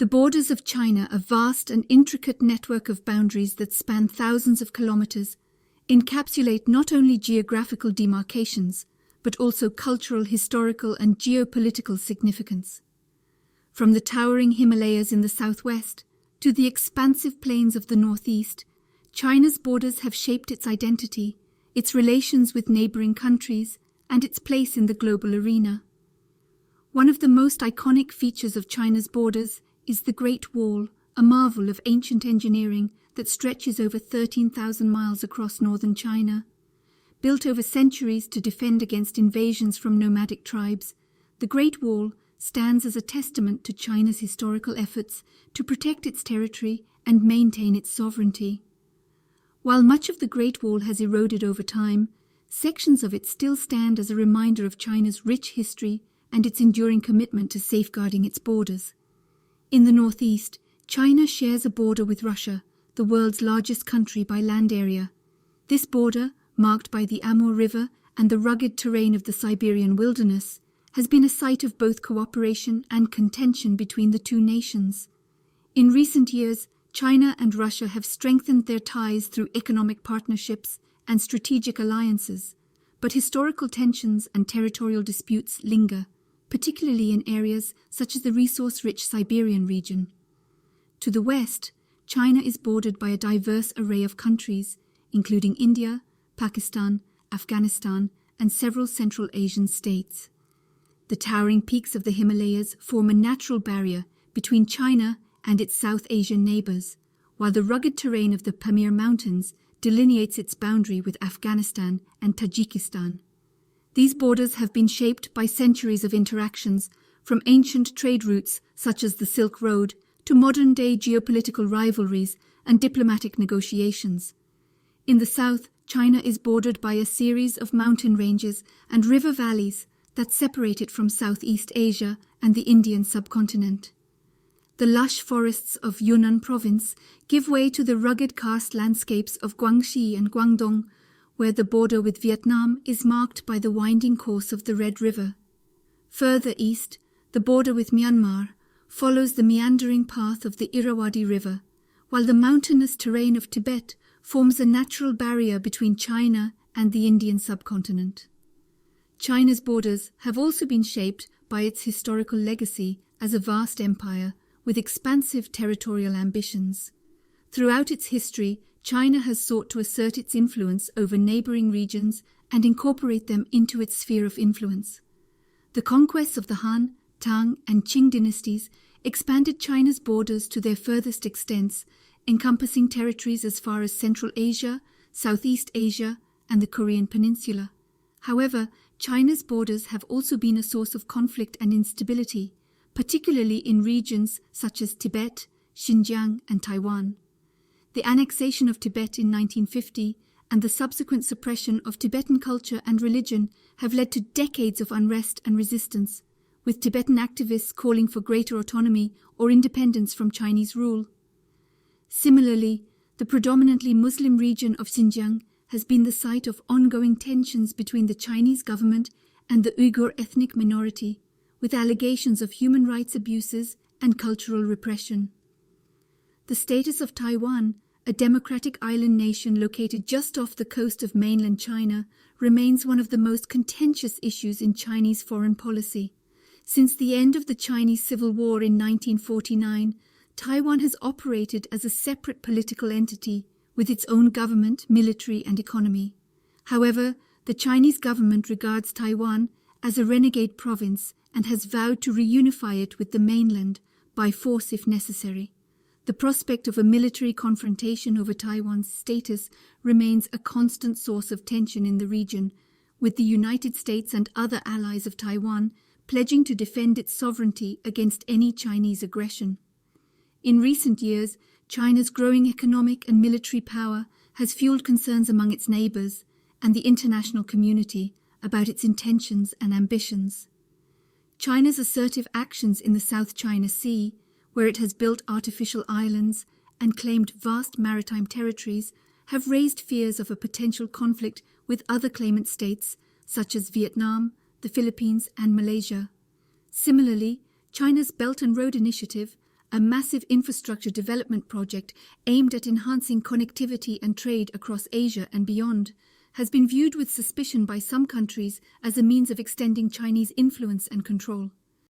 The borders of China, a vast and intricate network of boundaries that span thousands of kilometers, encapsulate not only geographical demarcations, but also cultural, historical, and geopolitical significance. From the towering Himalayas in the southwest to the expansive plains of the northeast, China's borders have shaped its identity, its relations with neighboring countries, and its place in the global arena. One of the most iconic features of China's borders is the Great Wall, a marvel of ancient engineering that stretches over 13,000 miles across northern China. Built over centuries to defend against invasions from nomadic tribes, the Great Wall stands as a testament to China's historical efforts to protect its territory and maintain its sovereignty. While much of the Great Wall has eroded over time, sections of it still stand as a reminder of China's rich history and its enduring commitment to safeguarding its borders. In the northeast, China shares a border with Russia, the world's largest country by land area. This border, marked by the Amur River and the rugged terrain of the Siberian wilderness, has been a site of both cooperation and contention between the two nations. In recent years, China and Russia have strengthened their ties through economic partnerships and strategic alliances, but historical tensions and territorial disputes linger, particularly in areas such as the resource-rich Siberian region. To the west, China is bordered by a diverse array of countries, including India, Pakistan, Afghanistan, and several Central Asian states. The towering peaks of the Himalayas form a natural barrier between China and its South Asian neighbors, while the rugged terrain of the Pamir Mountains delineates its boundary with Afghanistan and Tajikistan. These borders have been shaped by centuries of interactions, from ancient trade routes such as the Silk Road to modern-day geopolitical rivalries and diplomatic negotiations. In the south, China is bordered by a series of mountain ranges and river valleys that separate it from Southeast Asia and the Indian subcontinent. The lush forests of Yunnan province give way to the rugged karst landscapes of Guangxi and Guangdong, where the border with Vietnam is marked by the winding course of the Red River. Further east, the border with Myanmar follows the meandering path of the Irrawaddy River, while the mountainous terrain of Tibet forms a natural barrier between China and the Indian subcontinent. China's borders have also been shaped by its historical legacy as a vast empire with expansive territorial ambitions. Throughout its history, China has sought to assert its influence over neighboring regions and incorporate them into its sphere of influence. The conquests of the Han, Tang, and Qing dynasties expanded China's borders to their furthest extents, encompassing territories as far as Central Asia, Southeast Asia, and the Korean Peninsula. However, China's borders have also been a source of conflict and instability, particularly in regions such as Tibet, Xinjiang, and Taiwan. The annexation of Tibet in 1950 and the subsequent suppression of Tibetan culture and religion have led to decades of unrest and resistance, with Tibetan activists calling for greater autonomy or independence from Chinese rule. Similarly, the predominantly Muslim region of Xinjiang has been the site of ongoing tensions between the Chinese government and the Uyghur ethnic minority, with allegations of human rights abuses and cultural repression. The status of Taiwan, a democratic island nation located just off the coast of mainland China, remains one of the most contentious issues in Chinese foreign policy. Since the end of the Chinese Civil War in 1949, Taiwan has operated as a separate political entity with its own government, military, and economy. However, the Chinese government regards Taiwan as a renegade province and has vowed to reunify it with the mainland by force if necessary. The prospect of a military confrontation over Taiwan's status remains a constant source of tension in the region, with the United States and other allies of Taiwan pledging to defend its sovereignty against any Chinese aggression. In recent years, China's growing economic and military power has fueled concerns among its neighbors and the international community about its intentions and ambitions. China's assertive actions in the South China Sea, where it has built artificial islands and claimed vast maritime territories, have raised fears of a potential conflict with other claimant states such as Vietnam, the Philippines, and Malaysia. Similarly, China's Belt and Road Initiative, a massive infrastructure development project aimed at enhancing connectivity and trade across Asia and beyond, has been viewed with suspicion by some countries as a means of extending Chinese influence and control.